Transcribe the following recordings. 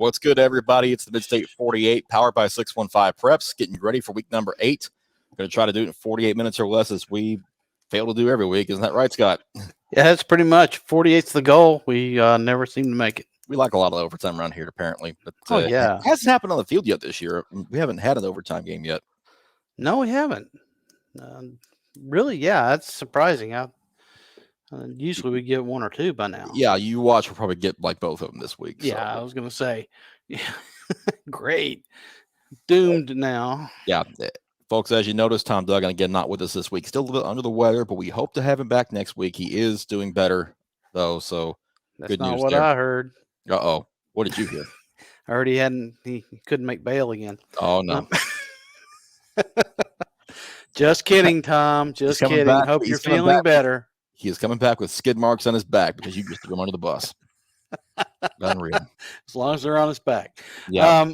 What's good, everybody? It's the Midstate 48, powered by 615 Preps, getting you ready for week number 8. Going to try to do it in 48 minutes or less, as we fail to do every week. Isn't that right, Scott? Yeah, that's pretty much 48's the goal. We never seem to make it. We like a lot of overtime around here, apparently. But yeah. It hasn't happened on the field yet this year. We haven't had an overtime game yet. No, we haven't. Really, yeah, that's surprising. Usually we get one or two by now. Yeah, you watch. We'll probably get like both of them this week. Yeah, so. I was going to say. Yeah. Great. Doomed now. Yeah. Folks, as you notice, Tom Duggan, again, not with us this week. Still a little bit under the weather, but we hope to have him back next week. He is doing better, though, so That's good not news what there. I heard. Uh-oh. What did you hear? I heard he couldn't make bail again. Oh, no. Just kidding, Tom. Just kidding. Back. Hope you're feeling better. He is coming back with skid marks on his back because you just threw him under the bus. Unreal. As long as they're on his back. Yeah.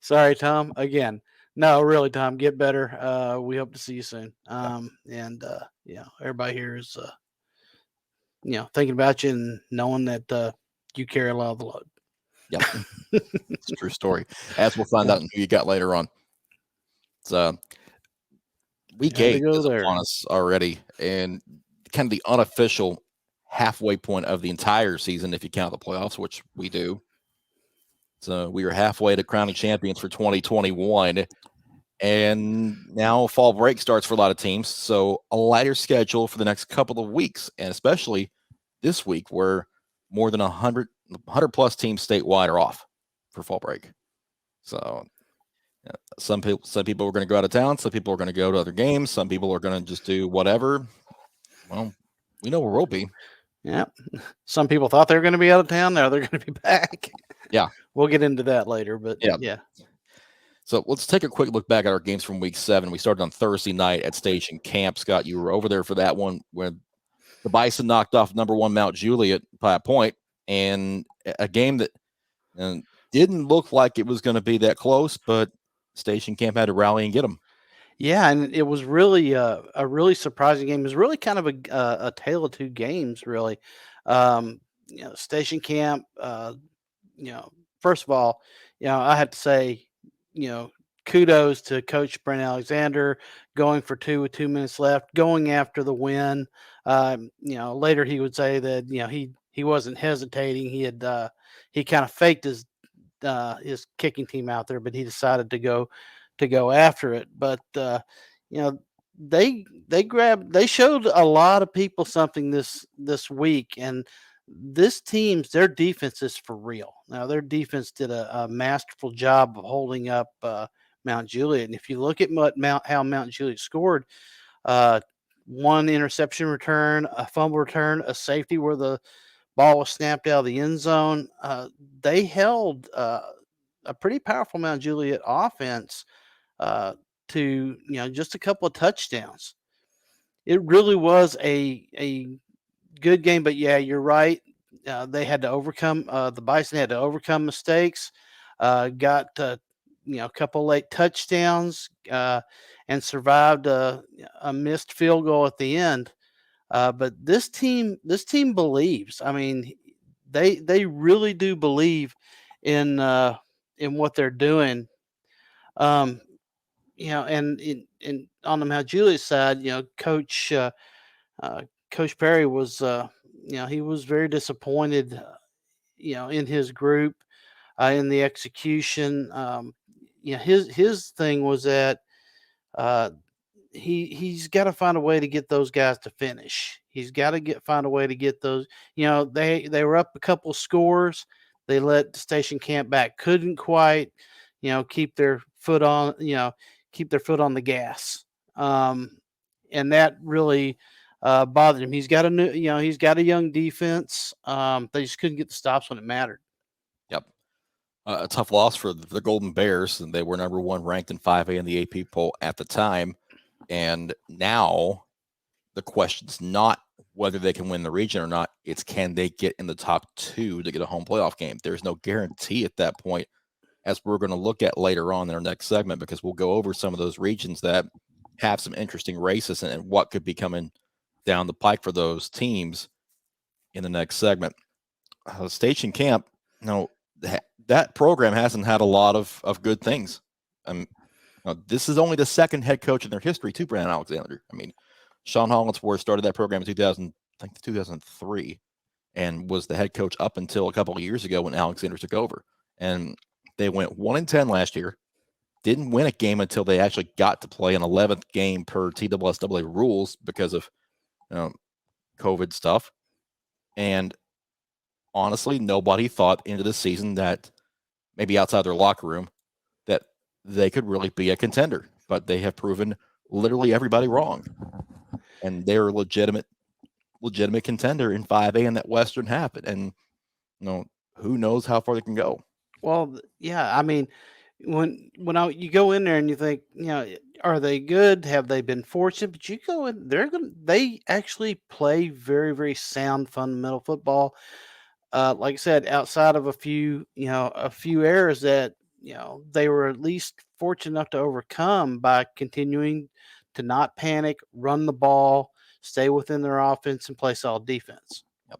Sorry, Tom. Again, no, really, Tom. Get better. We hope to see you soon. Everybody here is, thinking about you and knowing that you carry a lot of the load. Yeah, it's a true story. As we'll find out who you got later on. So, week 8 is upon us already, and kind of the unofficial halfway point of the entire season, if you count the playoffs, which we do. So we are halfway to crowning champions for 2021, and now fall break starts for a lot of teams. So a lighter schedule for the next couple of weeks, and especially this week, where more than 100 plus teams statewide are off for fall break. So some people are going to go out of town. Some people are going to go to other games. Some people are going to just do whatever. Well, we know where we'll be. Yeah. Some people thought they were going to be out of town. Now they're going to be back. Yeah. We'll get into that later, but yeah. So let's take a quick look back at our games from week 7. We started on Thursday night at Station Camp. Scott, you were over there for that one when the Bison knocked off number 1 Mount Juliet by a point, and a game that didn't look like it was going to be that close, but Station Camp had to rally and get them. Yeah, and it was really a really surprising game. It was really kind of a tale of two games, really. Station Camp, first of all, I have to say, kudos to Coach Brent Alexander going for 2 with 2 minutes left, going after the win. Later he would say that, he wasn't hesitating. He had he kind of faked his kicking team out there, but he decided to go after it. But they showed a lot of people something this week, and their defense is for real. Now their defense did a masterful job of holding up Mount Juliet, and if you look at how Mount Juliet scored, 1 interception return, a fumble return, a safety where the ball was snapped out of the end zone, they held a pretty powerful Mount Juliet offense to just a couple of touchdowns. It really was a good game, but yeah, you're right. They had to overcome the Bison had to overcome mistakes. Got a couple late touchdowns and survived a missed field goal at the end. But this team believes. I mean, they really do believe in what they're doing. And on the Mount Juliet side, Coach Perry was, he was very disappointed, in his group, in the execution. His thing was that he's got to find a way to get those guys to finish. He's got to find a way to get those. They were up a couple scores. They let Station Camp back. Couldn't quite, keep their foot on the gas. And that really bothered him. He's got a young defense. They just couldn't get the stops when it mattered. Yep. A tough loss for the Golden Bears, and they were number 1 ranked in 5A in the AP poll at the time. And now the question's not whether they can win the region or not. It's can they get in the top 2 to get a home playoff game. There's no guarantee at that point, as we're going to look at later on in our next segment, because we'll go over some of those regions that have some interesting races and what could be coming down the pike for those teams in the next segment. station camp, that program hasn't had a lot of good things. This is only the second head coach in their history to Brandon Alexander. I mean, Sean Hollingsworth started that program in 2003, and was the head coach up until a couple of years ago when Alexander took over. And they went 1-10 last year. Didn't win a game until they actually got to play an 11th game per TSSAA rules because of COVID stuff. And honestly, nobody thought into the season that maybe outside their locker room that they could really be a contender. But they have proven literally everybody wrong. And they're a legitimate contender in 5A in that Western half. And who knows how far they can go. Well, yeah, I mean, when you go in there and you think, are they good? Have they been fortunate? But you go in, they actually play very, very sound fundamental football. Like I said, outside of a few errors that they were at least fortunate enough to overcome by continuing to not panic, run the ball, stay within their offense, and play solid defense. Yep.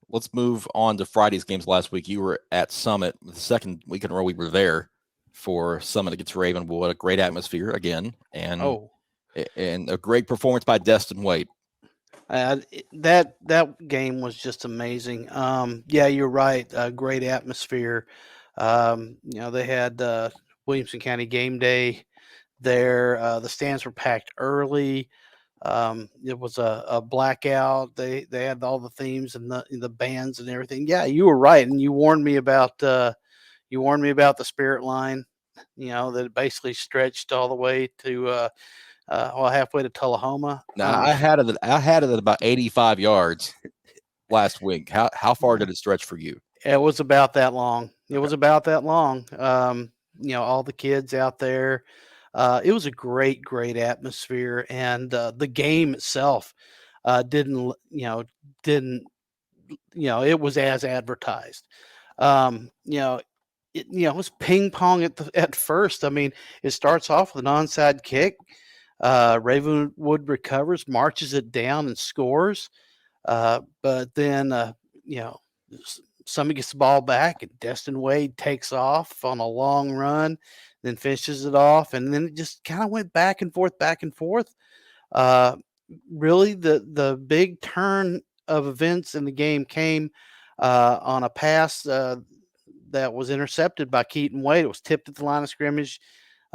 Let's move on to Friday's games last week. You were at Summit the second week in a row. We were there for Summit against Ravenwood. A great atmosphere again, and a great performance by Destin Wade. That game was just amazing. Yeah, you're right. Great atmosphere. They had Williamson County game day there. The stands were packed early. It was a blackout. They had all the themes and the bands and everything. Yeah, you were right, and you warned me about the spirit line. That it basically stretched all the way to halfway to Tullahoma. Now I had it at about 85 yards last week. How far did it stretch for you? It was about that long. It was about that long. All the kids out there. It was a great atmosphere, and the game itself didn't. It was as advertised. It was ping pong at first. I mean, it starts off with an onside kick. Ravenwood recovers, marches it down, and scores. But then, somebody gets the ball back, and Destin Wade takes off on a long run, then finishes it off, and then it just kind of went back and forth, back and forth. Really, the big turn of events in the game came on a pass that was intercepted by Keaton Wade. It was tipped at the line of scrimmage.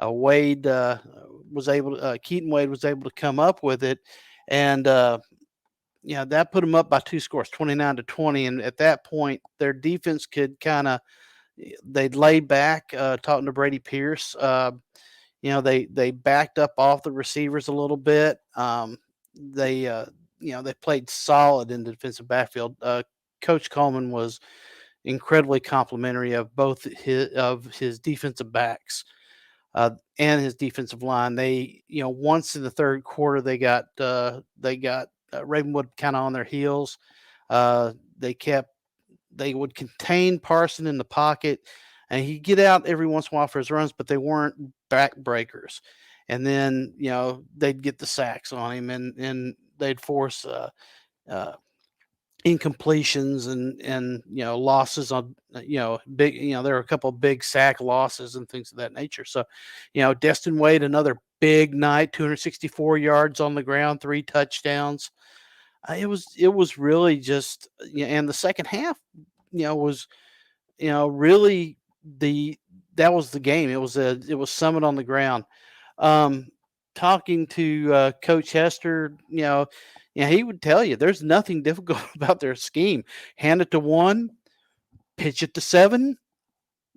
Keaton Wade was able to come up with it, and that put them up by 2 scores, 29-20. And at that point, their defense could they'd laid back, talking to Brady Pierce. They backed up off the receivers a little bit. They played solid in the defensive backfield. Coach Coleman was incredibly complimentary of both his defensive backs and his defensive line. They, once in the third quarter, they got Ravenwood kind of on their heels. They would contain Parson in the pocket, and he'd get out every once in a while for his runs, but they weren't backbreakers. And then, they'd get the sacks on him, and they'd force incompletions and losses on big, there were a couple of big sack losses and things of that nature. So Destin Wade, another big night, 264 yards on the ground, 3 touchdowns. It was really just, and the second half was really that was the game. It was Summit on the ground. Talking to Coach Hester, he would tell you there's nothing difficult about their scheme. Hand it to 1, pitch it to 7.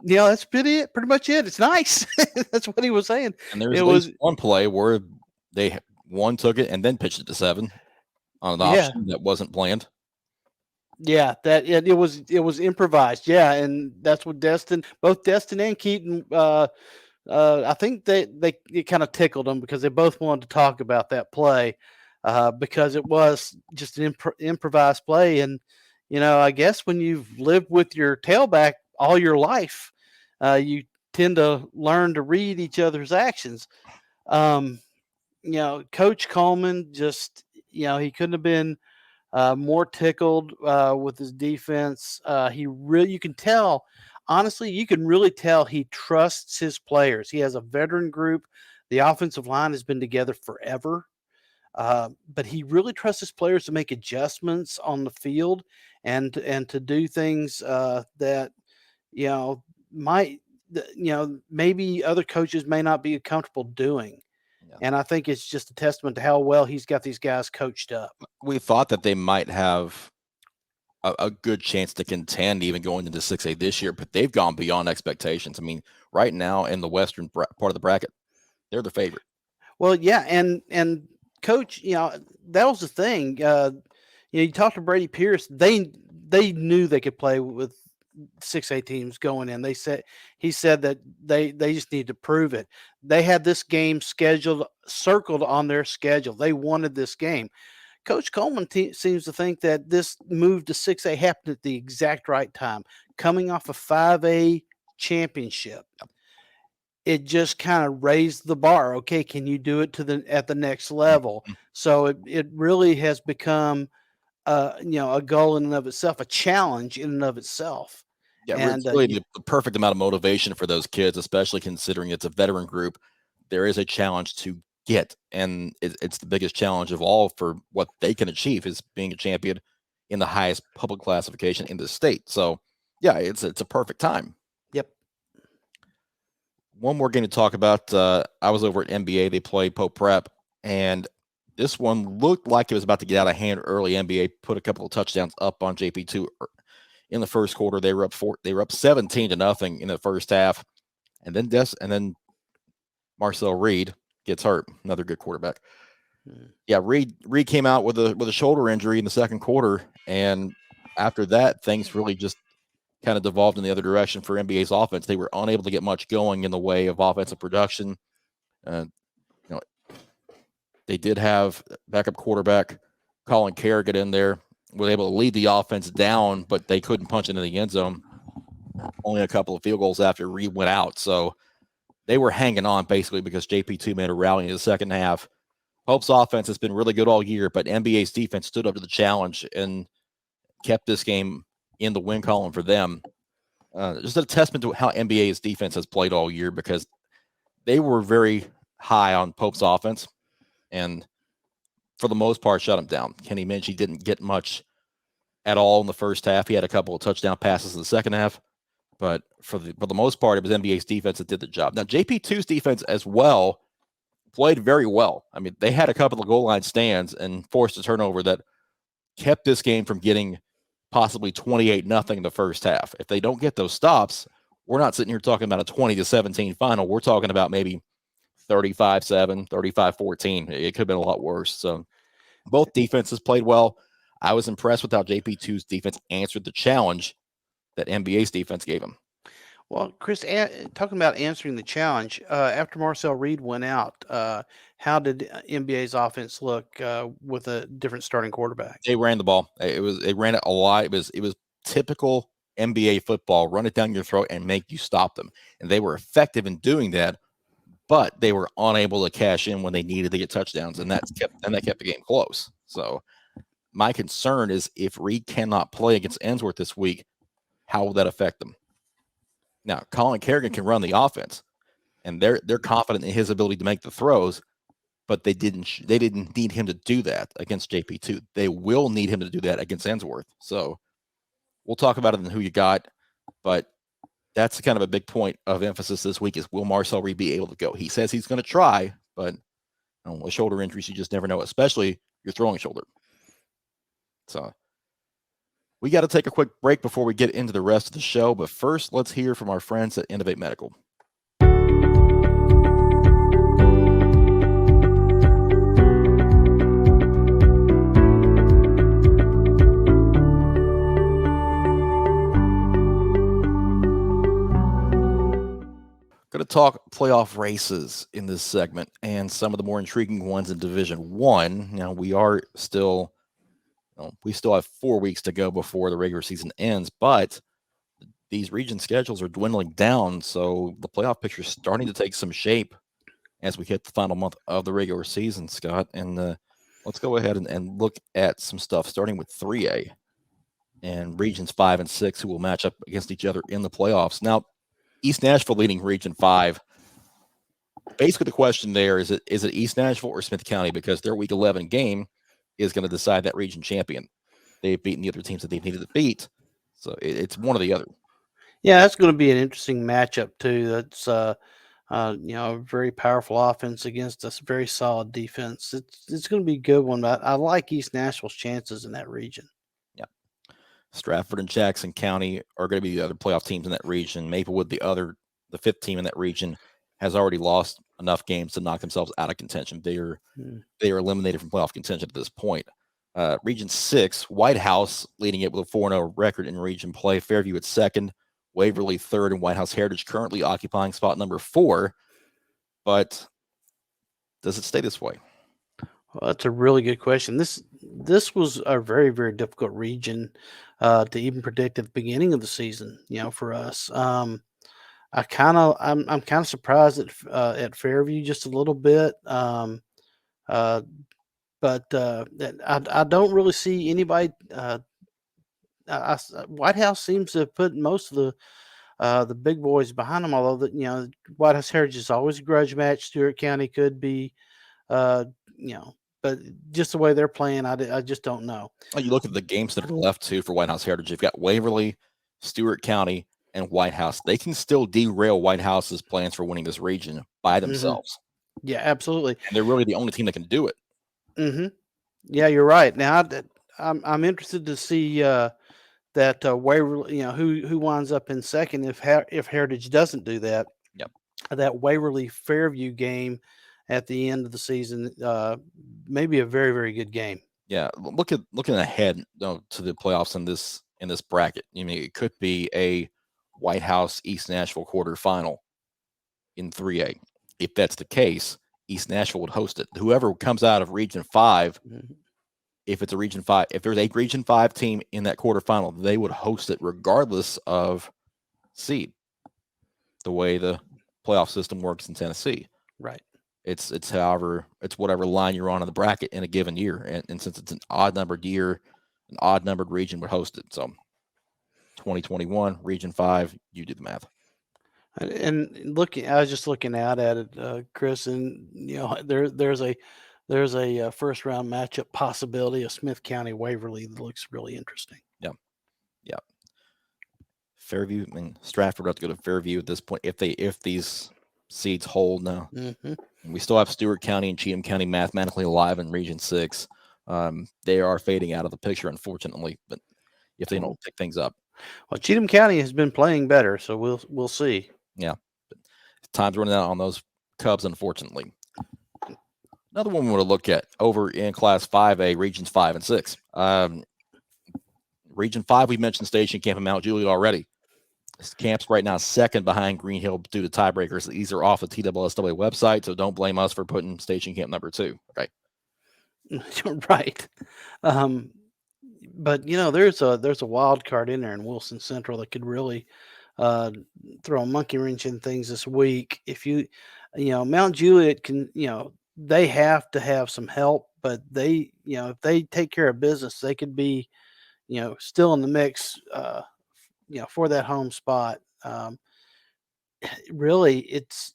That's pretty much it. It's nice. That's what he was saying. And there was one play where one took it and then pitched it to 7 on an option that wasn't planned. Yeah, it was improvised. Yeah, and that's what both Destin and Keaton. I think it kind of tickled them because they both wanted to talk about that play. Because it was just an improvised play. And, I guess when you've lived with your tailback all your life, you tend to learn to read each other's actions. Coach Coleman just, he couldn't have been more tickled with his defense. You can tell, honestly, you can really tell he trusts his players. He has a veteran group. The offensive line has been together forever. But he really trusts his players to make adjustments on the field and to do things that you know might maybe other coaches may not be comfortable doing. Yeah. And I think it's just a testament to how well he's got these guys coached up. We thought that they might have a good chance to contend even going into 6A this year, but they've gone beyond expectations. I mean, right now in the western part of the bracket, they're the favorite. Well, yeah, and coach, that was the thing. You talk to Brady Pierce, they knew they could play with 6A teams going in. He said that they just need to prove it. They had this game circled on their schedule. They wanted this game. Coach Coleman seems to think that this move to 6A happened at the exact right time, coming off a 5A championship. It just kind of raised the bar. Okay, can you do it at the next level? So it really has become a goal in and of itself, a challenge in and of itself. Yeah, and, it's really the perfect amount of motivation for those kids, especially considering it's a veteran group. There is a challenge to get, and it's the biggest challenge of all for what they can achieve is being a champion in the highest public classification in the state. So, yeah, it's a perfect time. Yep. One more game to talk about. I was over at NBA. They played Pope Prep, and this one looked like it was about to get out of hand early. NBA put a couple of touchdowns up on JP2 in the first quarter. They were up 17-0 in the first half, and then Marcel Reed gets hurt. Another good quarterback. Yeah, Reed came out with a shoulder injury in the second quarter, and after that, things really just kind of devolved in the other direction for NBA's offense. They were unable to get much going in the way of offensive production. They did have backup quarterback Colin Kerrigan in there, was able to lead the offense down, but they couldn't punch into the end zone. Only a couple of field goals after Reed went out. So they were hanging on basically because JP2 made a rally in the second half. Pope's offense has been really good all year, but NBA's defense stood up to the challenge and kept this game in the win column for them. Just a testament to how NBA's defense has played all year because they were very high on Pope's offense and for the most part shut him down. Kenny Minchie didn't get much at all in the first half. He had a couple of touchdown passes in the second half, but for the most part, it was NBA's defense that did the job. Now, JP2's defense as well played very well. I mean, they had a couple of goal line stands and forced a turnover that kept this game from getting possibly 28-0 in the first half. If they don't get those stops, we're not sitting here talking about a 20-17 final. We're talking about maybe 35-7, 35-14. It could have been a lot worse. So both defenses played well. I was impressed with how JP2's defense answered the challenge that NBA's defense gave him. Well, Chris, talking about answering the challenge, after Marcel Reed went out, how did NBA's offense look with a different starting quarterback? They ran the ball. They ran it a lot. It was typical NBA football, run it down your throat and make you stop them. And they were effective in doing that, but they were unable to cash in when they needed to get touchdowns, and that kept the game close. So my concern is if Reed cannot play against Ensworth this week, how will that affect them? Now, Colin Kerrigan can run the offense, and they're confident in his ability to make the throws, but they didn't need him to do that against JP2. They will need him to do that against Ensworth. So we'll talk about it in who you got, but that's kind of a big point of emphasis this week is will Marcel Reed be able to go? He says he's going to try, but with shoulder injuries, you just never know, especially your throwing shoulder. So we got to take a quick break before we get into the rest of the show. But first, let's hear from our friends at Innovate Medical. Going to talk playoff races in this segment and some of the more intriguing ones in Division 1. Now, we still have 4 weeks to go before the regular season ends, but these region schedules are dwindling down, so the playoff picture is starting to take some shape as we hit the final month of the regular season, Scott. And let's go ahead and look at some stuff starting with 3A and regions 5 and 6 who will match up against each other in the playoffs. Now, East Nashville leading Region 5. Basically, the question there is it East Nashville or Smith County, because their Week 11 game is going to decide that region champion. They've beaten the other teams that they've needed to beat, so it's one or the other. Yeah, that's going to be an interesting matchup too. That's a very powerful offense against a very solid defense. It's going to be a good one. But I like East Nashville's chances in that region. Yeah, Stratford and Jackson County are going to be the other playoff teams in that region. Maplewood, the fifth team in that region, has already lost enough games to knock themselves out of contention. They are eliminated from playoff contention at this point. Region 6, White House leading it with a 4-0 record in region play. Fairview at second, Waverly third, and White House Heritage currently occupying spot number 4. But does it stay this way? Well, that's a really good question. This was a very, very difficult region to even predict at the beginning of the season. For us, I'm kind of surprised at Fairview just a little bit. But I don't really see anybody. White House seems to put most of the big boys behind them. Although White House Heritage is always a grudge match. Stewart County could be, but just the way they're playing, I just don't know. You look at the games that are left too for White House Heritage. You've got Waverly, Stewart County, and White House. They can still derail White House's plans for winning this region by themselves. Mm-hmm. Yeah, absolutely. And they're really the only team that can do it. Mm-hmm. Yeah, you're right. Now I'm interested to see that Waverly, who winds up in second if Heritage doesn't do that. Yep. That Waverly Fairview game at the end of the season may be a very, very good game. Yeah, looking ahead to the playoffs in this bracket. I mean, it could be a White House East Nashville quarterfinal in 3A. If that's the case, East Nashville would host it. Whoever comes out of Region 5, if it's a Region 5, if there's a Region 5 team in that quarterfinal, they would host it regardless of seed. The way the playoff system works in Tennessee. Right. It's whatever line you're on in the bracket in a given year. And since it's an odd-numbered year, an odd-numbered region would host it. So 2021, Region 5, you do the math. And I was just looking out at it, Chris, and there's a first round matchup possibility of Smith County Waverly that looks really interesting. Yeah. Fairview and Stratford have to go to Fairview at this point if these seeds hold now. Mm-hmm. We still have Stewart County and Cheatham County mathematically alive in Region 6. They are fading out of the picture, unfortunately, but if they don't pick things up. Well, Cheatham County has been playing better, so we'll see. Yeah. Time's running out on those Cubs, unfortunately. Another one we want to look at over in Class 5A, Regions 5 and 6. Region 5, we mentioned Station Camp and Mount Juliet already. This camp's right now second behind Green Hill due to tiebreakers. These are off the TSSAA website, so don't blame us for putting Station Camp number 2. Okay. Right. But there's a wild card in there in Wilson Central that could really throw a monkey wrench in things this week. If Mount Juliet can, they have to have some help, but they, if they take care of business, they could be, still in the mix, for that home spot. Really, it's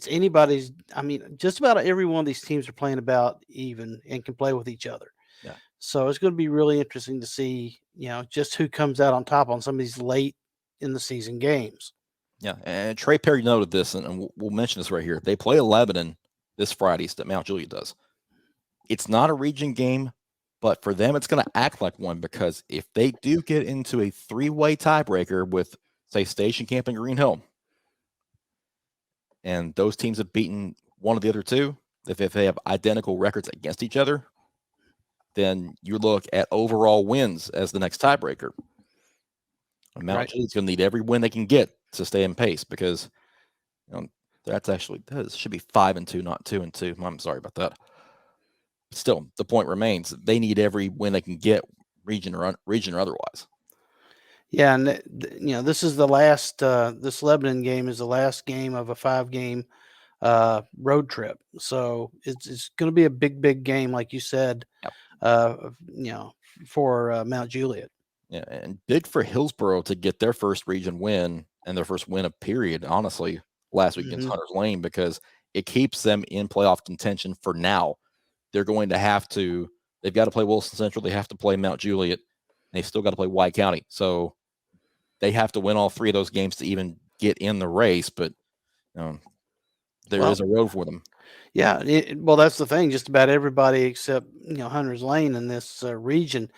anybody's. I mean, just about every one of these teams are playing about even and can play with each other. Yeah. So it's going to be really interesting to see, just who comes out on top on some of these late in the season games. Yeah, and Trey Perry noted this, and we'll mention this right here. They play Lebanon this Friday, that Mount Juliet does. It's not a region game, but for them, it's going to act like one, because if they do get into a 3-way tiebreaker with, say, Station Camp and Green Hill, and those teams have beaten one of the other two, if they have identical records against each other, then you look at overall wins as the next tiebreaker. Mount Juliet's going to need every win they can get to stay in pace, because that should be 5-2, not 2-2. I'm sorry about that. Still, the point remains they need every win they can get, region or otherwise. Yeah, and this is the last. This Lebanon game is the last game of a 5-game road trip. So it's going to be a big game, like you said, Yep. For Mount Juliet. Yeah, and big for Hillsboro to get their first region win and their first win of period, honestly, last week against Hunters Lane, because it keeps them in playoff contention for now. They've got to play Wilson Central, they have to play Mount Juliet, and they've still got to play White County. So they have to win all three of those games to even get in the race, but there is a road for them. Yeah, well, that's the thing. Just about everybody except Hunters Lane in this region,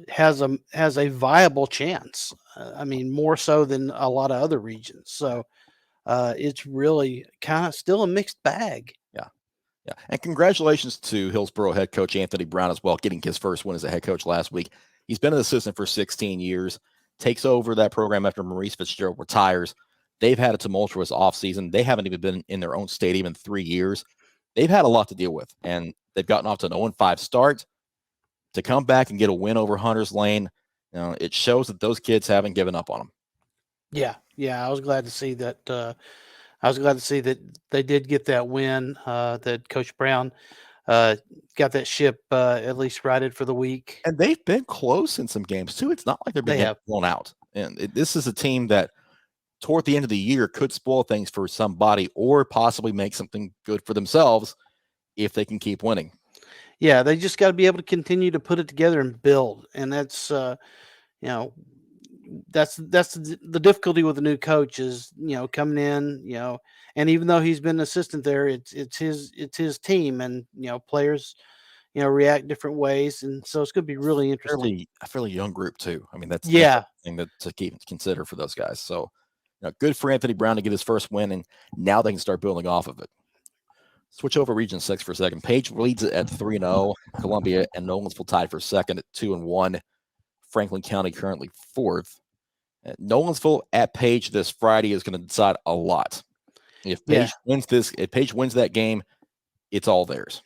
has a viable chance. I mean, more so than a lot of other regions. So it's really kind of still a mixed bag. Yeah, and congratulations to Hillsboro head coach Anthony Brown as well, getting his first win as a head coach last week. He's been an assistant for 16 years, takes over that program after Maurice Fitzgerald retires. They've had a tumultuous offseason. They haven't even been in their own stadium in 3 years. They've had a lot to deal with, and they've gotten off to an 0-5 start. To come back and get a win over Hunters Lane, it shows that those kids haven't given up on them. Yeah, I was glad to see that. I was glad to see that they did get that win. That Coach Brown got that ship at least righted for the week. And they've been close in some games too. It's not like they're being blown out. And this is a team that toward the end of the year could spoil things for somebody or possibly make something good for themselves if they can keep winning. Yeah, they just got to be able to continue to put it together and build. And that's that's the difficulty with a new coach is coming in, and even though he's been an assistant there, it's his team, and players react different ways, and so it's going to be really interesting. A fairly young group too. I mean, that's thing to consider for those guys. So good for Anthony Brown to get his first win, and now they can start building off of it. Switch over Region 6 for a second. Page leads it at 3-0. Columbia and Nolensville tied for second at 2-1. Franklin County currently fourth. Nolensville at Page this Friday is going to decide a lot. If Page wins that game, it's all theirs.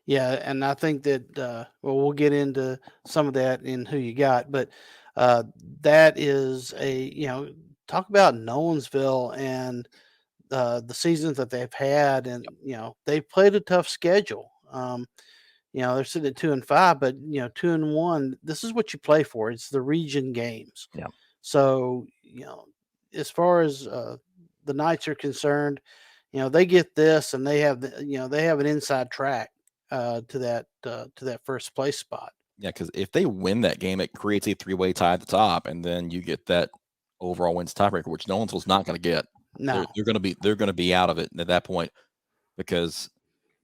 Yeah, and I think that we'll get into some of that in who you got, but that is talk about Nolensville and the seasons that they've had, and they've played a tough schedule. They're sitting at 2-5, but 2-1. This is what you play for. It's the region games. Yeah. So as far as the Knights are concerned, they get this, and they have they have an inside track to that first place spot. Yeah, because if they win that game, it creates a 3-way tie at the top, and then you get that overall wins tiebreaker, which Nolensville's not going to get. No, they're going to be out of it at that point, because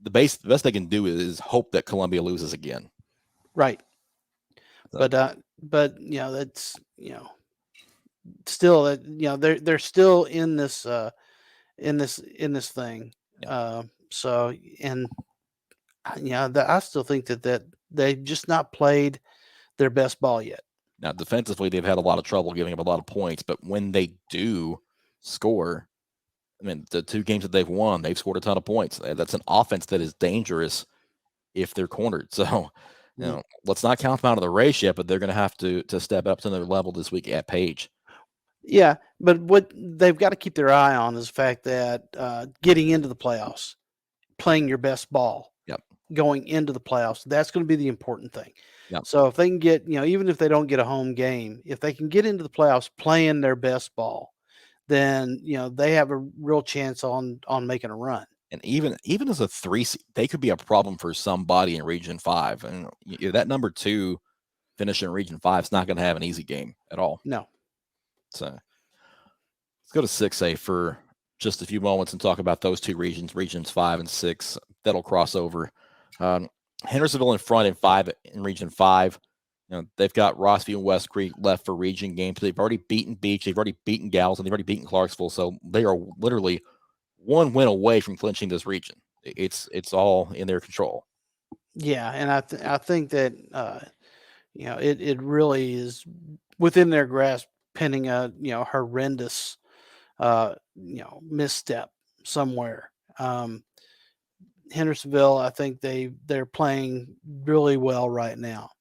the best they can do is hope that Columbia loses again. Right. So. But that's still that they're still in this thing. Yeah. So, and I still think that they've just not played their best ball yet. Now, defensively, they've had a lot of trouble giving up a lot of points, but when they do score, I mean, the 2 games that they've won, they've scored a ton of points. That's an offense that is dangerous if they're cornered. So, let's not count them out of the race yet, but they're going to have to step up to another level this week at Page. Yeah, but what they've got to keep their eye on is the fact that getting into the playoffs, playing your best ball, going into the playoffs, that's going to be the important thing. Yep. So if they can get, even if they don't get a home game, if they can get into the playoffs playing their best ball, then they have a real chance on making a run. And even as a 3 seed, they could be a problem for somebody in Region 5. And that number 2 finishing in Region 5 is not going to have an easy game at all. No. So let's go to 6A for just a few moments and talk about those 2 regions, Regions 5 and 6. That'll cross over. Hendersonville in front in Region 5. They've got Rossview and West Creek left for region games. They've already beaten Beach. They've already beaten Galveston. They've already beaten Clarksville. So they are literally 1 win away from clinching this region. It's all in their control. Yeah, and I think that it really is within their grasp, pending a horrendous misstep somewhere. Hendersonville, I think they're playing really well right now.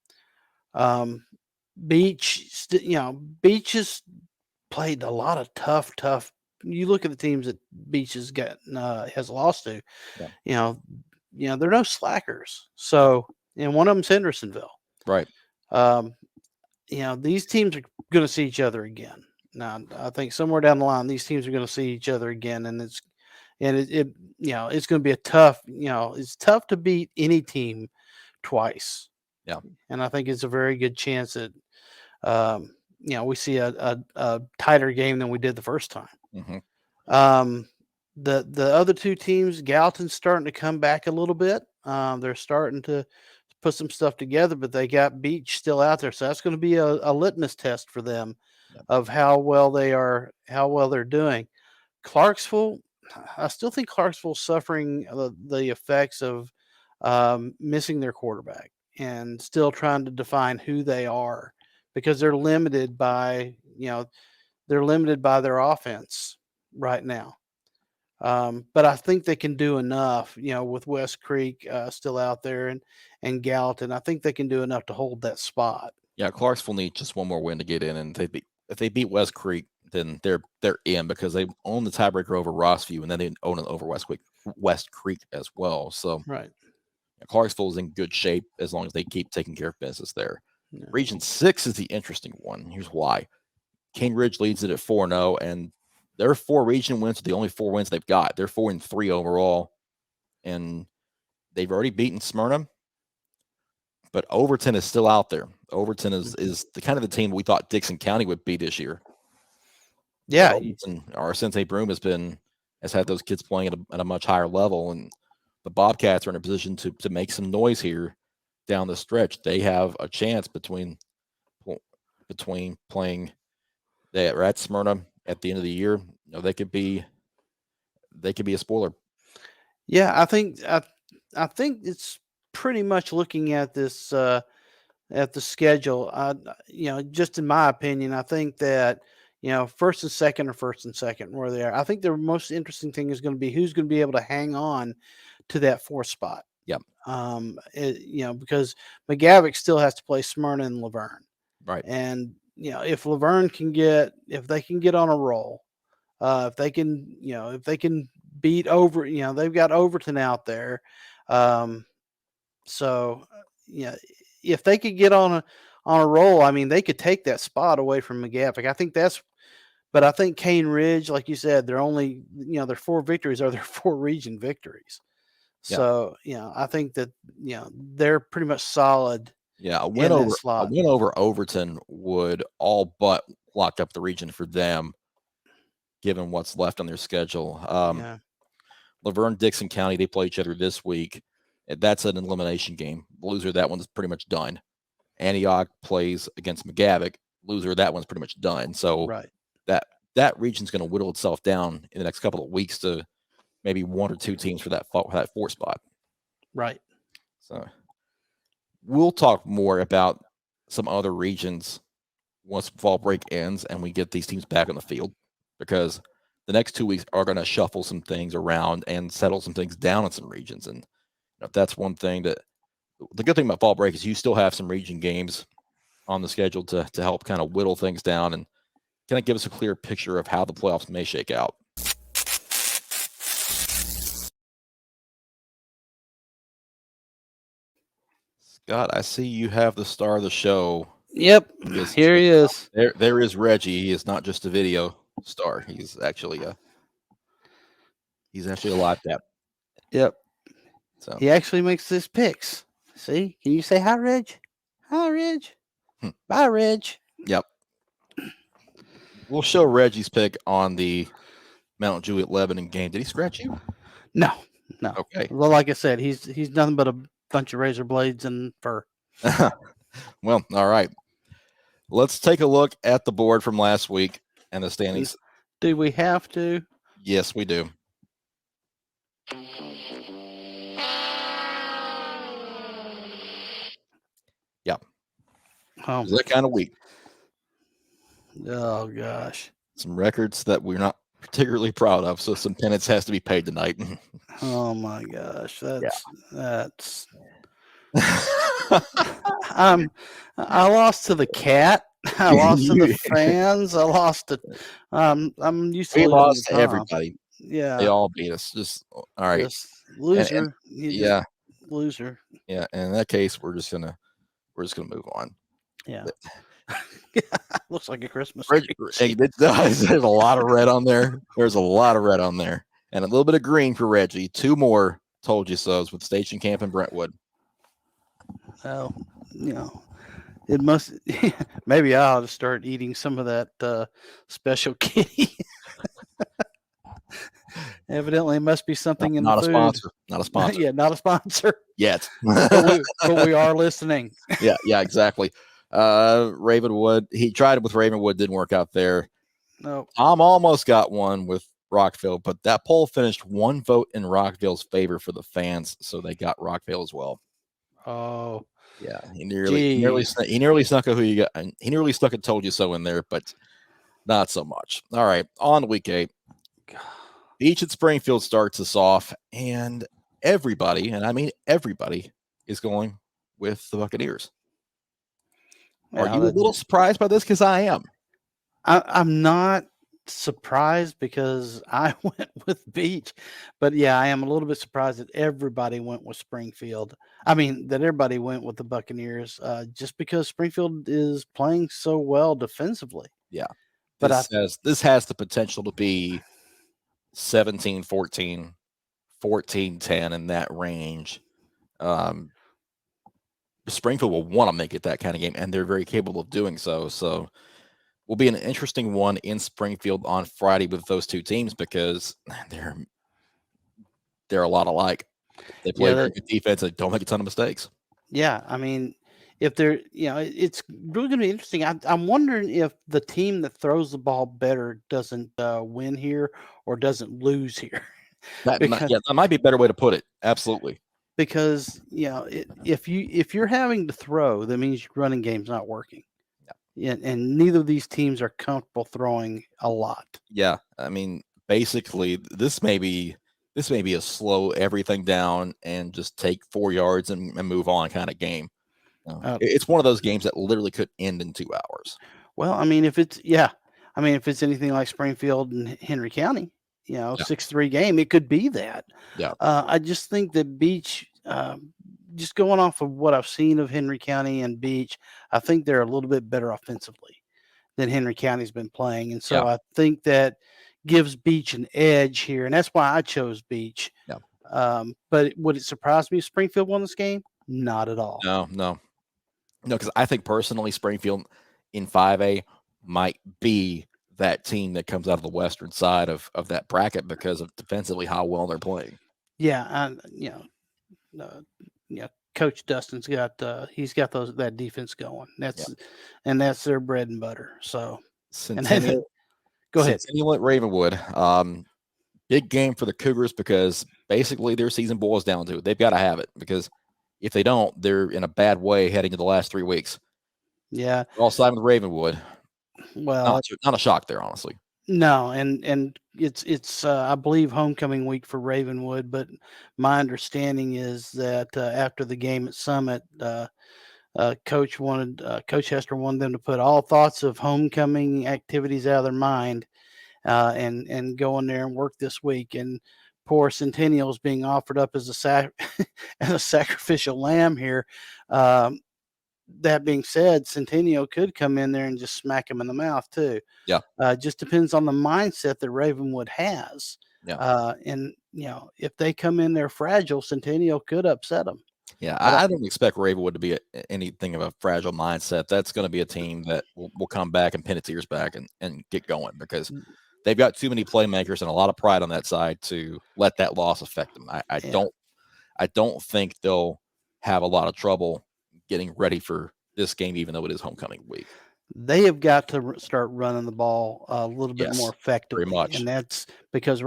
Beach, Beach has played a lot of tough you look at the teams that Beach has lost to, yeah. They're no slackers. So, and one of them's Hendersonville. Right. These teams are going to see each other again. Now, I think somewhere down the line, these teams are going to see each other again, and it's going to be a tough. It's tough to beat any team twice. Yeah, and I think it's a very good chance that we see a tighter game than we did the first time. Mm-hmm. The other two teams, Gallatin's starting to come back a little bit. They're starting to put some stuff together, but they got Beach still out there, so that's going to be a litmus test for them of how well they're doing. Clarksville, I still think Clarksville's suffering the effects of missing their quarterback and still trying to define who they are, because they're limited by their offense right now. But I think they can do enough, with West Creek still out there and Gallatin. I think they can do enough to hold that spot. Yeah, Clarksville needs just one more win to get in, and if they beat West Creek, then they're in, because they own the tiebreaker over Rossview, and then they own it over West Creek as well. So right, Clarksville is in good shape as long as they keep taking care of business there. Yeah. Region 6 is the interesting one. Here's why. Cane Ridge leads it at 4-0, and their 4 region wins are the only 4 wins they've got. They're 4-3 overall, and they've already beaten Smyrna, but Overton is still out there. Overton is the kind of the team we thought Dixon County would be this year. Yeah, our Sensei Broom has had those kids playing at a much higher level, and the Bobcats are in a position to make some noise here down the stretch. They have a chance between playing that at Smyrna at the end of the year. They could be a spoiler. Yeah, I think it's pretty much looking at this at the schedule. Just in my opinion, I think that first and second, or first and second, where they are. I think the most interesting thing is going to be who's going to be able to hang on to that 4th spot. Yep. Because McGavock still has to play Smyrna and Laverne. Right. And if Laverne if they can get on a roll, if they can beat over, they've got Overton out there. So if they could get on a roll, I mean, they could take that spot away from McGavock. But I think Cane Ridge, like you said, they're only, their 4 victories are their 4 region victories. Yeah. So, I think that, they're pretty much solid. Yeah, a win over Overton would all but lock up the region for them, given what's left on their schedule. Laverne, Dixon County, they play each other this week. That's an elimination game. Loser, that one's pretty much done. Antioch plays against McGavock. Loser, that one's pretty much done. So that region's going to whittle itself down in the next couple of weeks to maybe 1 or 2 teams for that 4 spot. Right. So we'll talk more about some other regions once fall break ends and we get these teams back on the field, because the next 2 weeks are going to shuffle some things around and settle some things down in some regions. And that's one thing that the good thing about fall break is you still have some region games on the schedule to help kind of whittle things down and kind of give us a clear picture of how the playoffs may shake out. Scott, I see you have the star of the show. Yep, here he is. There is Reggie. He is not just a video star. He's actually a live tap. Yep. So he actually makes his picks. See? Can you say hi, Reg? Hi, Reg. Bye, Reg. Yep. We'll show Reggie's pick on the Mount Juliet Lebanon game. Did he scratch you? No. Okay. Well, like I said, he's nothing but a bunch of razor blades and fur. Well, all right. Let's take a look at the board from last week and the standings. Do we have to? Yes, we do. Yeah. Oh, it was that kind of week. Oh gosh. Some records that we're not particularly proud of, so some penance has to be paid tonight. Oh my gosh. That's I lost to the Cat I lost to the fans. I lost to. I'm used to We losing lost to to Tom. everybody. They Yeah, all beat us. Just all right. just And loser. You just yeah, loser. yeah. And in that case, we're just gonna move on. Yeah. But Looks like a Christmas red, tree. it does. There's a lot of red on there. There's a lot of red on there, and a little bit of green for Reggie. 2 more told you so's with Station Camp in Brentwood. Well, you know, it must. Maybe I ought to start eating some of that special kitty. Evidently, it must be something in the Not a food. sponsor. Not a sponsor Yeah, not a sponsor, yet. but we are listening. Yeah, exactly. Ravenwood. He tried it with Ravenwood, didn't work out there. No, Tom almost got one with Rockville, but that poll finished 1 vote in Rockville's favor for the fans, so they got Rockville as well. oh, Yeah, he geez. nearly snuck a who you got, and he nearly stuck a told you so in there, but not so much. All right, on to week 8. Beach at Springfield starts us off, and everybody, and I mean everybody, is going with the Buccaneers. Are you a little surprised by this? Because I am. I'm not surprised because I went with Beach, but yeah, I am a little bit surprised that everybody went with Springfield. I mean, that everybody went with the Buccaneers, just because Springfield is playing so well defensively. Yeah, But this has the potential to be 17-14, 14-10 in that range. Springfield will want to make it that kind of game, and they're very capable of doing so. So will be an interesting one in Springfield on Friday with those 2 teams because they're a lot alike. They play very good defense and don't make a ton of mistakes. Yeah, I mean, if they're, it's really going to be interesting. I'm wondering if the team that throws the ball better doesn't win here or doesn't lose here. because That might be a better way to put it. Absolutely. because if you're having to throw, that means your running game's not working. Yeah, and neither of these teams are comfortable throwing a lot. Yeah, I mean, basically, this may be a slow everything down and just take 4 yards and move on kind of game. It's one of those games that literally could end in 2 hours. Well, I mean, if it's anything like Springfield and Henry County, 6-3 game, it could be that. Yeah. I just think that Beach, just going off of what I've seen of Henry County and Beach, I think they're a little bit better offensively than Henry County's been playing. And so I think that gives Beach an edge here. And that's why I chose Beach. Yeah. But would it surprise me if Springfield won this game? Not at all. No, because I think personally Springfield in 5A might be that team that comes out of the western side of that bracket because of defensively how well they're playing. Yeah, and Coach Dustin's got he's got that defense going. That's their bread and butter. So Centennial, go ahead. Centennial at Ravenwood. Big game for the Cougars because basically their season boils down to it. They've got to have it because if they don't, they're in a bad way heading to the last 3 weeks. Yeah, all siding with Ravenwood. Well, not a shock there, honestly. No, and it's I believe homecoming week for Ravenwood, but my understanding is that after the game at Summit, Coach Hester wanted them to put all thoughts of homecoming activities out of their mind, and go in there and work this week. And poor Centennial's being offered up as as a sacrificial lamb here. That being said, Centennial could come in there and just smack him in the mouth too. Yeah. Just depends on the mindset that Ravenwood has. Yeah. And if they come in there fragile, Centennial could upset them. Yeah, I don't expect Ravenwood to be anything of a fragile mindset. That's going to be a team that will come back and pin its ears back and get going because they've got too many playmakers and a lot of pride on that side to let that loss affect them. I don't think they'll have a lot of trouble getting ready for this game, even though it is homecoming week. They have got to start running the ball a little bit more effectively. Very much. And that's because,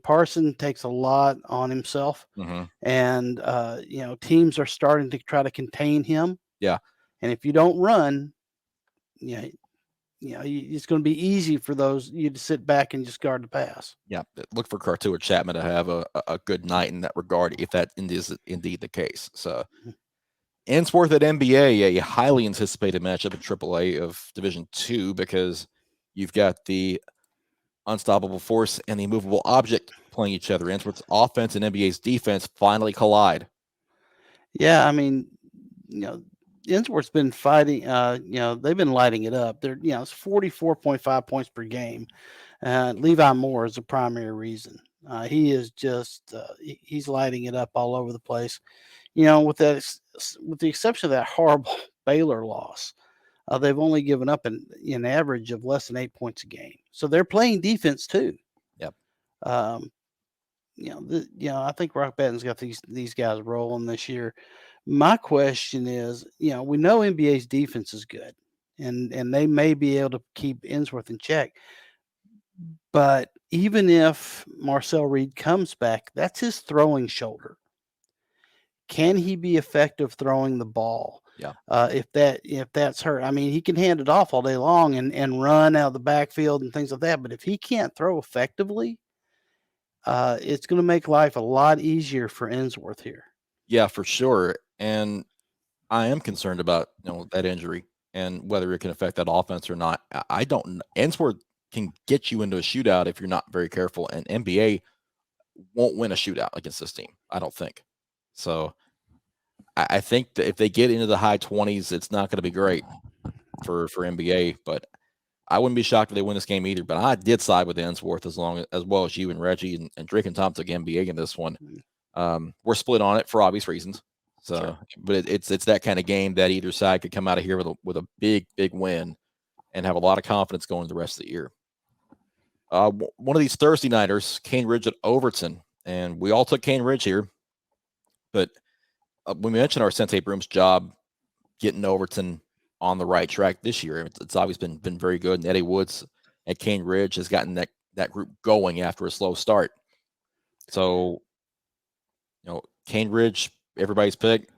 Parson takes a lot on himself. Mm-hmm. And, teams are starting to try to contain him. Yeah. And if you don't run, it's going to be easy for you to sit back and just guard the pass. Yeah. Look for Cartu or Chapman to have a good night in that regard, if that is indeed the case. So Ainsworth at NBA, a highly anticipated matchup in AAA of Division II because you've got the unstoppable force and the immovable object playing each other. Ainsworth's offense and NBA's defense finally collide. Yeah, I mean, Ainsworth's been fighting. They've been lighting it up. It's 44.5 points per game. Levi Moore is the primary reason. He is just he's lighting it up all over the place. With the exception of that horrible Baylor loss, they've only given up an average of less than 8 points a game. So they're playing defense too. Yep. Um, I think Rock Batten's got these guys rolling this year. My question is, we know NBA's defense is good, and they may be able to keep Ainsworth in check. But even if Marcel Reed comes back, that's his throwing shoulder. Can he be effective throwing the ball? Yeah. If that's hurt, I mean, he can hand it off all day long and run out of the backfield and things like that. But if he can't throw effectively, it's going to make life a lot easier for Ainsworth here. Yeah, for sure. And I am concerned about that injury and whether it can affect that offense or not. I don't. Ainsworth can get you into a shootout if you're not very careful, and NBA won't win a shootout against this team. I don't think. So I think that if they get into the high 20s, it's not going to be great for NBA. But I wouldn't be shocked if they win this game either. But I did side with Ainsworth as well as you and Reggie and Drake and Tom took NBA in this one. We're split on it for obvious reasons. So, sure. But it's that kind of game that either side could come out of here with a big win and have a lot of confidence going the rest of the year. One of these Thursday nighters, Cane Ridge at Overton, and we all took Cane Ridge here. But when we mentioned our Sensei Broom's job getting Overton on the right track this year, it's always been very good. And Eddie Woods at Cane Ridge has gotten that group going after a slow start. So, Cane Ridge, everybody's pick.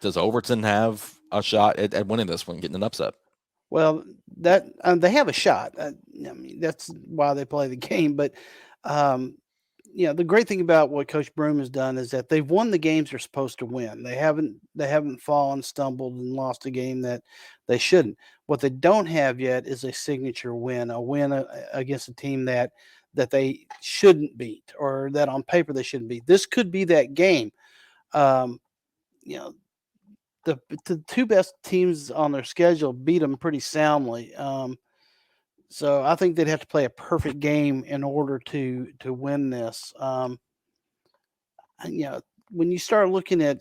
Does Overton have a shot at winning this one, getting an upset? Well, that they have a shot. I mean, that's why they play the game. But the great thing about what Coach Broom has done is that they've won the games they're supposed to win. They haven't fallen, stumbled, and lost a game that they shouldn't. What they don't have yet is a signature win, against a team that they shouldn't beat, or that on paper they shouldn't beat. This could be that game. The two best teams on their schedule beat them pretty soundly. So I think they'd have to play a perfect game in order to win this. When you start looking at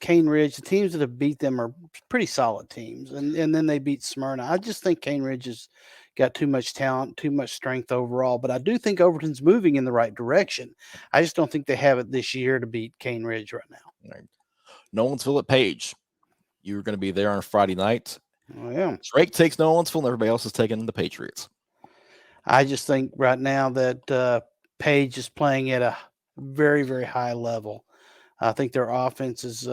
Cane Ridge, the teams that have beat them are pretty solid teams, and then they beat Smyrna. I just think Cane Ridge has got too much talent, too much strength overall. But I do think Overton's moving in the right direction. I just don't think they have it this year to beat Cane Ridge right now. Right. Nolensville at Page. You're going to be there on a Friday night. Oh, yeah. Drake takes Nolensville, and everybody else is taking the Patriots. I just think right now that Page is playing at a very, very high level. I think their offense is,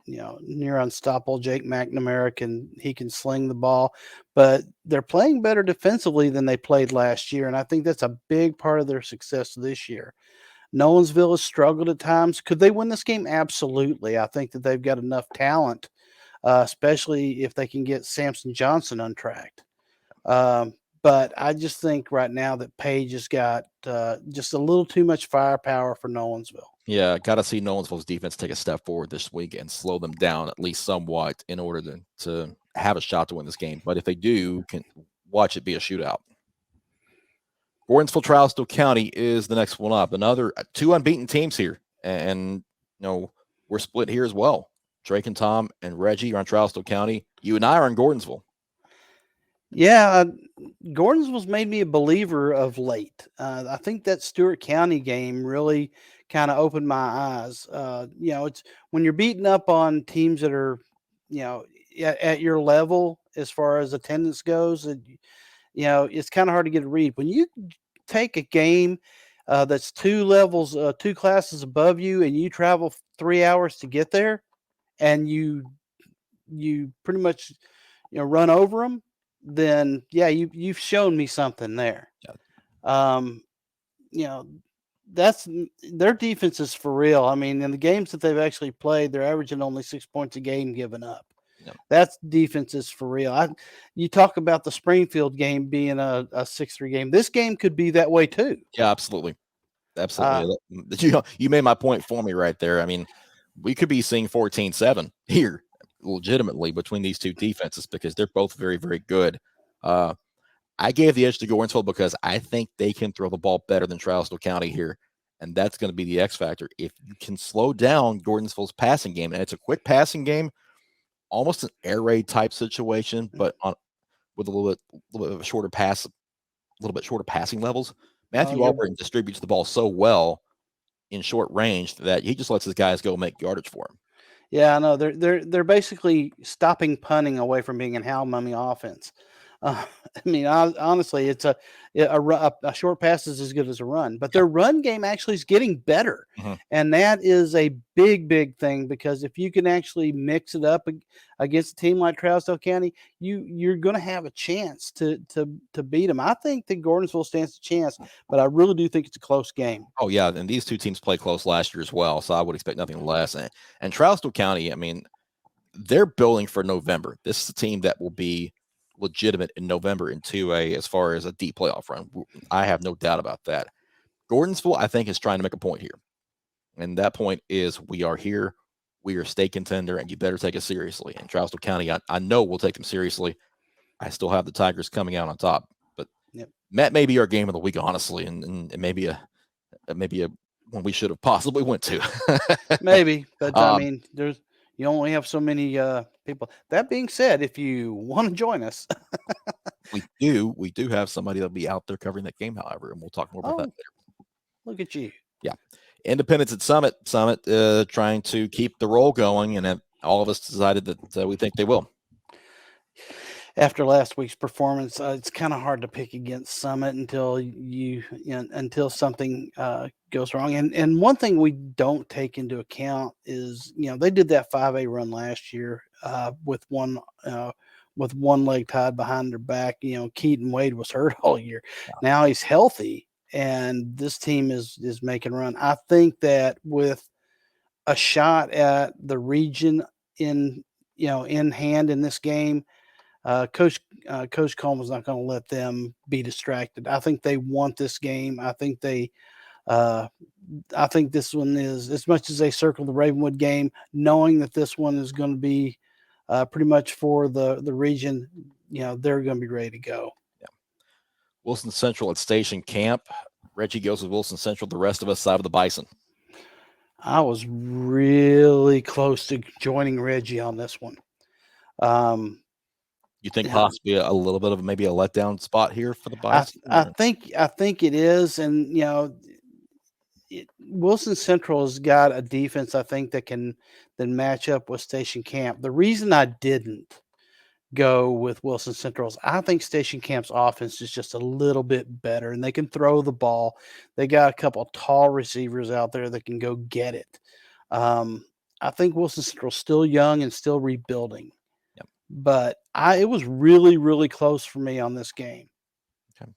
near unstoppable. Jake McNamara can sling the ball, but they're playing better defensively than they played last year, and I think that's a big part of their success this year. Nolensville has struggled at times. Could they win this game? Absolutely. I think that they've got enough talent, especially if they can get Samson Johnson untracked. But I just think right now that Page has got just a little too much firepower for Nolensville. Yeah, got to see Nolensville's defense take a step forward this week and slow them down at least somewhat in order to have a shot to win this game. But if they do, can watch it be a shootout. Gordonsville Trousdale County is the next one up. Another two unbeaten teams here. And we're split here as well. Drake and Tom and Reggie are on Trousdale County. You and I are in Gordonsville. Yeah, Gordonsville's made me a believer of late. I think that Stewart County game really kind of opened my eyes. It's when you're beating up on teams that are, at your level as far as attendance goes, it's kind of hard to get a read. When you take a game that's two classes above you, and you travel 3 hours to get there, and you pretty much run over them, then yeah, you've shown me something there. Yeah. that's their defense is for real. I mean, in the games that they've actually played, they're averaging only 6 points a game given up. Yeah. That's defense is for real. You talk about the Springfield game being a 6-3 game. This game could be that way too. Yeah, absolutely. Absolutely. You made my point for me right there. I mean, we could be seeing 14-7 here legitimately between these two defenses because they're both very, very good. I gave the edge to Gordonsville because I think they can throw the ball better than Trousdale County here. And that's going to be the X factor. If you can slow down Gordonsville's passing game, and it's a quick passing game, almost an air raid type situation, but with a little bit of a shorter pass, a little bit shorter passing levels. Matthew Albright distributes the ball so well in short range that he just lets his guys go make yardage for him. Yeah, I know. They're basically stopping punting away from being an Hal Mummy offense. I mean, honestly, it's a short pass is as good as a run, but their run game actually is getting better, and that is a big thing because if you can actually mix it up against a team like Trousdale County, you're going to have a chance to beat them. I think that Gordonsville stands a chance, but I really do think it's a close game. Oh yeah, and these two teams played close last year as well, so I would expect nothing less. And Trousdale County, I mean, they're building for November. This is a team that will be legitimate in November in 2A as far as a deep playoff run. I have no doubt about that. Gordonsville, I think, is trying to make a point here. And that point is we are here, we are state contender, and you better take us seriously. And Trousdale County, I know we'll take them seriously. I still have the Tigers coming out on top. But Matt may be our game of the week, honestly, and maybe a one we should have possibly went to. Maybe, but I mean, you only have so many people. That being said, if you want to join us, we do have somebody that'll be out there covering that game, however, and we'll talk more about that later. Look at you. Yeah. Independence at Summit, trying to keep the roll going, and all of us decided that we think they will. After last week's performance, it's kind of hard to pick against Summit until until something goes wrong. And one thing we don't take into account is they did that 5A run last year with one leg tied behind their back. Keaton Wade was hurt all year. Yeah. Now he's healthy, and this team is making a run. I think that with a shot at the region in hand in this game. Coach Coleman's not going to let them be distracted. I think they want this game. I think this one is, as much as they circle the Ravenwood game, knowing that this one is going to be pretty much for the region, they're going to be ready to go. Yeah. Wilson Central at Station Camp. Reggie goes with Wilson Central. The rest of us side of the Bison. I was really close to joining Reggie on this one. You think possibly a little bit of maybe a letdown spot here for the Bison? I think it is, and Wilson Central has got a defense I think that can then match up with Station Camp. The reason I didn't go with Wilson Central is I think Station Camp's offense is just a little bit better, and they can throw the ball. They got a couple of tall receivers out there that can go get it. I think Wilson Central's still young and still rebuilding. But it was really, really close for me on this game. Okay.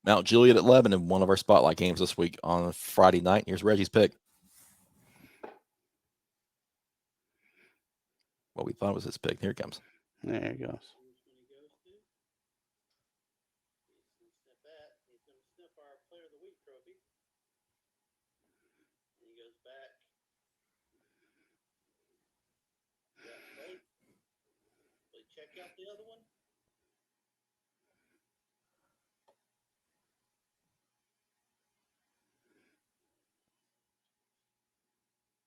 Mount Juliet at Lebanon, one of our spotlight games this week on Friday night. Here's Reggie's pick. What we thought was his pick. Here it comes. There it goes. Check out the other one.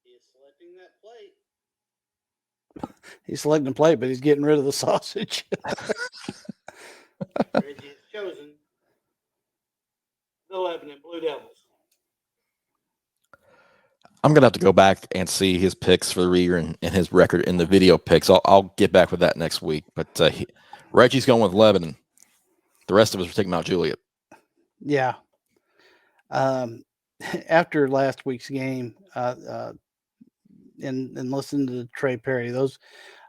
He is selecting that plate. He's selecting the plate, but he's getting rid of the sausage. Reggie has chosen the Lebanon Blue Devils. I'm going to have to go back and see his picks for the year and his record in the video picks. I'll get back with that next week. But Reggie's going with Lebanon. The rest of us are taking Mount Juliet. Yeah. After last week's game and listen to Trey Perry,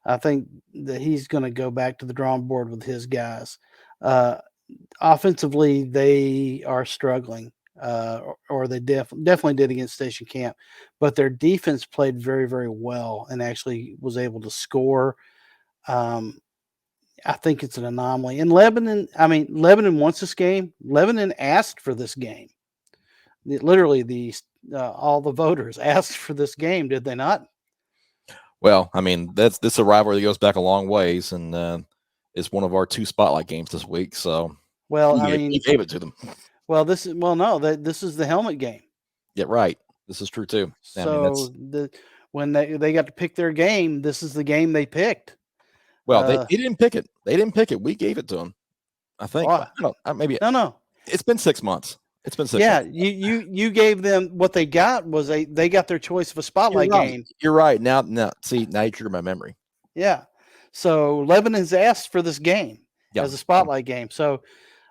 I think that he's going to go back to the drawing board with his guys. Offensively, they are struggling. or they definitely did against Station Camp. But their defense played very, very well and actually was able to score. I think it's an anomaly. And Lebanon wants this game. Lebanon asked for this game. Literally, all the voters asked for this game, did they not? Well, I mean, this a rivalry that goes back a long ways, and it's one of our 2 spotlight games this week. So, well, he gave it to them. Well, this is the helmet game. Yeah, right. This is true too. So when they got to pick their game, this is the game they picked. Well, they didn't pick it. They didn't pick it. We gave it to them. I think. Maybe. No. It's been 6 months. It's been 6 months. Yeah, you gave them what they got was they got their choice of a spotlight game. You're right. Now see, now you trigger my memory. Yeah. So Lebanon's asked for this game as a spotlight game. So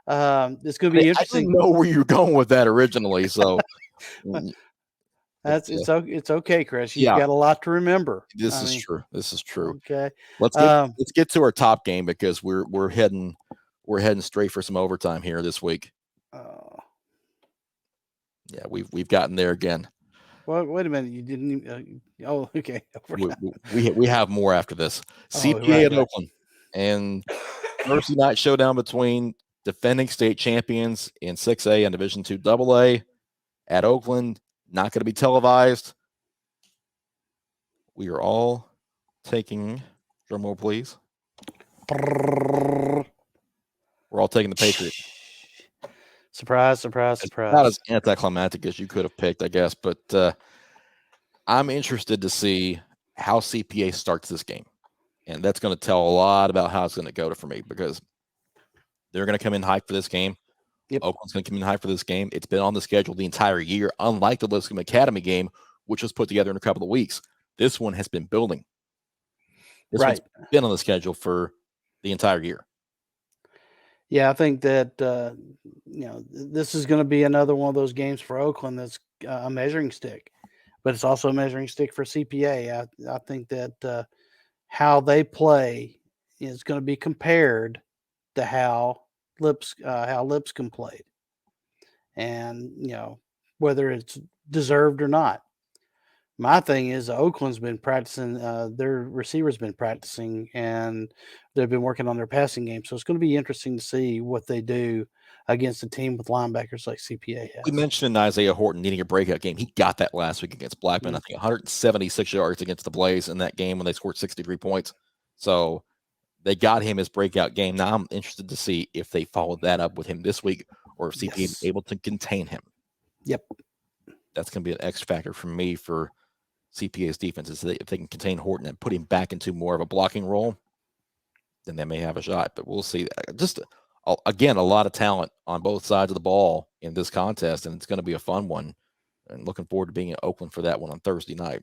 it's going to be interesting. I didn't know where you were going with that originally. So it's okay, Chris. You've got a lot to remember. This is true. This is true. Okay. Let's get to our top game because we're heading straight for some overtime here this week. Yeah, we've gotten there again. Well, wait a minute. You didn't. Okay. We have more after this. CPA at Oakland, and Thursday night showdown between defending state champions in 6A and Division II AA at Oakland. Not going to be televised. We are all taking. Drum roll, please. We're all taking the Patriots. Surprise. Not as anticlimactic as you could have picked, I guess, but I'm interested to see how CPA starts this game. And that's going to tell a lot about how it's going to go for me because they're going to come in hyped for this game. Yep. Oakland's going to come in hyped for this game. It's been on the schedule the entire year, unlike the Lipscomb Academy game, which was put together in a couple of weeks. This one has been building. This one's been on the schedule for the entire year. Yeah, I think that this is going to be another one of those games for Oakland that's a measuring stick, but it's also a measuring stick for CPA. I think that how they play is going to be compared to how Lipscomb played, and whether it's deserved or not. My thing is Oakland's been practicing, their receivers been practicing, and they've been working on their passing game. So it's going to be interesting to see what they do against a team with linebackers like CPA has. We mentioned Isaiah Horton needing a breakout game. He got that last week against Blackman. I think 176 yards against the Blaze in that game when they scored 63 points. So they got him his breakout game. Now I'm interested to see if they followed that up with him this week or if CPA is able to contain him. Yep. That's going to be an X factor for me for CPA's defense is if they can contain Horton and put him back into more of a blocking role, then they may have a shot. But we'll see. Just again, a lot of talent on both sides of the ball in this contest, and it's going to be a fun one. And looking forward to being in Oakland for that one on Thursday night.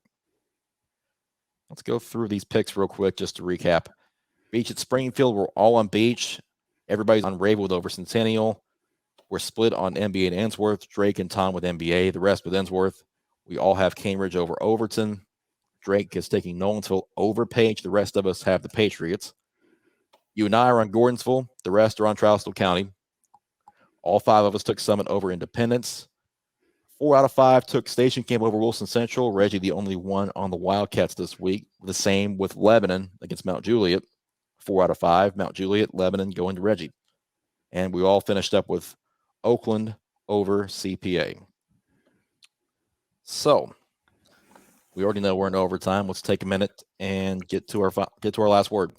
Let's go through these picks real quick just to recap. Beach at Springfield, we're all on Beach. Everybody's on Ravenwood over Centennial. We're split on NBA and Ensworth. Drake and Tom with NBA. The rest with Ensworth. We all have Cambridge over Overton. Drake is taking Nolensville over Page. The rest of us have the Patriots. You and I are on Gordonsville. The rest are on Trousdale County. All 5 of us took Summit over Independence. 4 out of 5 took Station Camp over Wilson Central. Reggie, the only one on the Wildcats this week. The same with Lebanon against Mount Juliet. 4 out of 5. Mount Juliet, Lebanon going to Reggie. And we all finished up with Oakland over CPA. So we already know we're in overtime. Let's take a minute and get to our last word.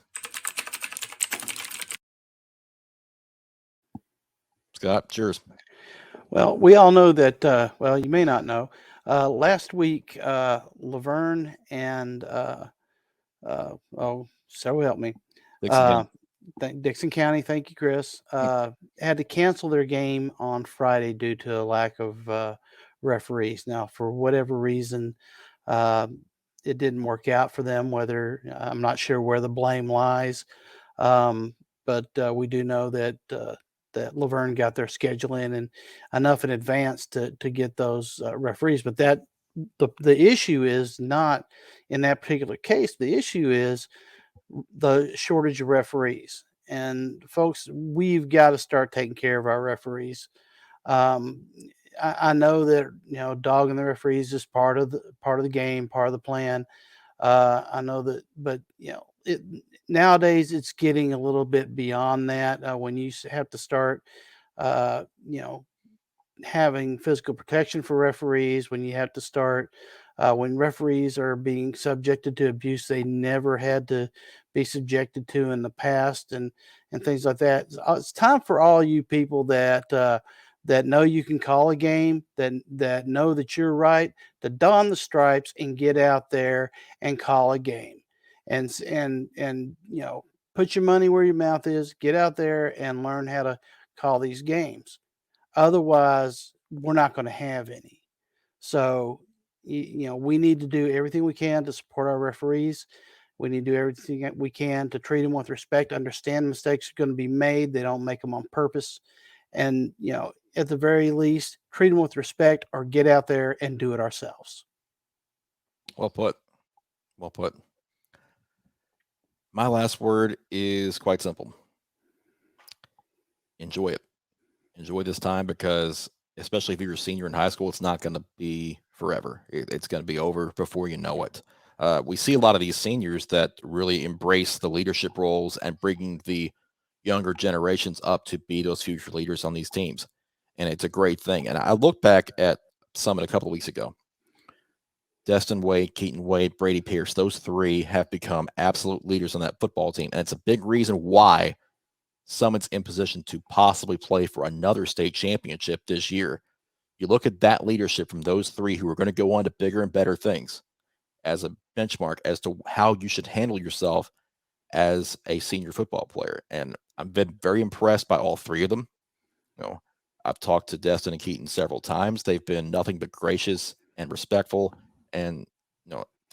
Scott, cheers. Well, we all know that. Well, you may not know. Last week, Laverne and so help me. Dixon County, thank you, Chris. Had to cancel their game on Friday due to a lack of referees. Now, for whatever reason, it didn't work out for them. Whether I'm not sure where the blame lies, but we do know that that Laverne got their schedule in and enough in advance to get those referees. But the issue is not in that particular case. The issue is the shortage of referees. And folks, we've got to start taking care of our referees. I know that dogging the referees is part of the game, part of the plan. I know that, but nowadays it's getting a little bit beyond that. When you have to start, uh, you know, having physical protection for referees, when you have to start, when referees are being subjected to abuse they never had to be subjected to in the past, and things like that. It's time for all you people that know you can call a game, that know that you're right, to don the stripes and get out there and call a game, and put your money where your mouth is. Get out there and learn how to call these games. Otherwise, we're not going to have any. So, we need to do everything we can to support our referees. We need to do everything that we can to treat them with respect, understand mistakes are going to be made. They don't make them on purpose. And, at the very least, treat them with respect or get out there and do it ourselves. Well put. Well put. My last word is quite simple. Enjoy it. Enjoy this time, because especially if you're a senior in high school, it's not going to be forever. It's going to be over before you know it. We see a lot of these seniors that really embrace the leadership roles and bringing the younger generations up to be those future leaders on these teams. And it's a great thing. And I look back at Summit a couple of weeks ago. Destin Wade, Keaton Wade, Brady Pierce, those three have become absolute leaders on that football team. And it's a big reason why Summit's in position to possibly play for another state championship this year. You look at that leadership from those three who are going to go on to bigger and better things as a benchmark as to how you should handle yourself as a senior football player. And I've been very impressed by all three of them. I've talked to Destin and Keaton several times. They've been nothing but gracious and respectful, and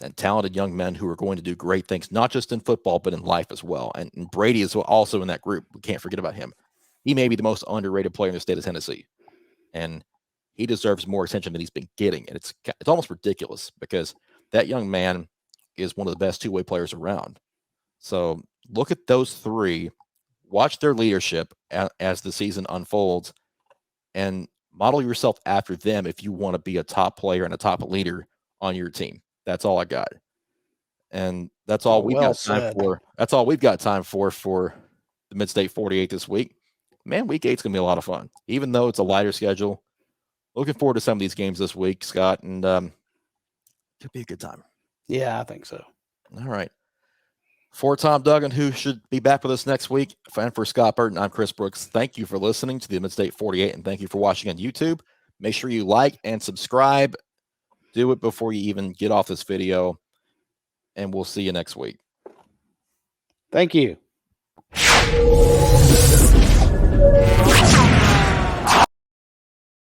and talented young men who are going to do great things, not just in football, but in life as well. And Brady is also in that group. We can't forget about him. He may be the most underrated player in the state of Tennessee, and he deserves more attention than he's been getting. And it's almost ridiculous, because that young man is one of the best two-way players around. So look at those three, watch their leadership as the season unfolds, and model yourself after them if you want to be a top player and a top leader on your team. That's all I got. And that's all we've got time for. That's all we've got time for the Midstate 48 this week. Man, week 8's going to be a lot of fun, even though it's a lighter schedule. Looking forward to some of these games this week, Scott, and it'll be a good time. Yeah, I think so. All right. For Tom Duggan, who should be back with us next week, and for Scott Burton, I'm Chris Brooks. Thank you for listening to the Midstate 48, and thank you for watching on YouTube. Make sure you like and subscribe. Do it before you even get off this video, and we'll see you next week. Thank you.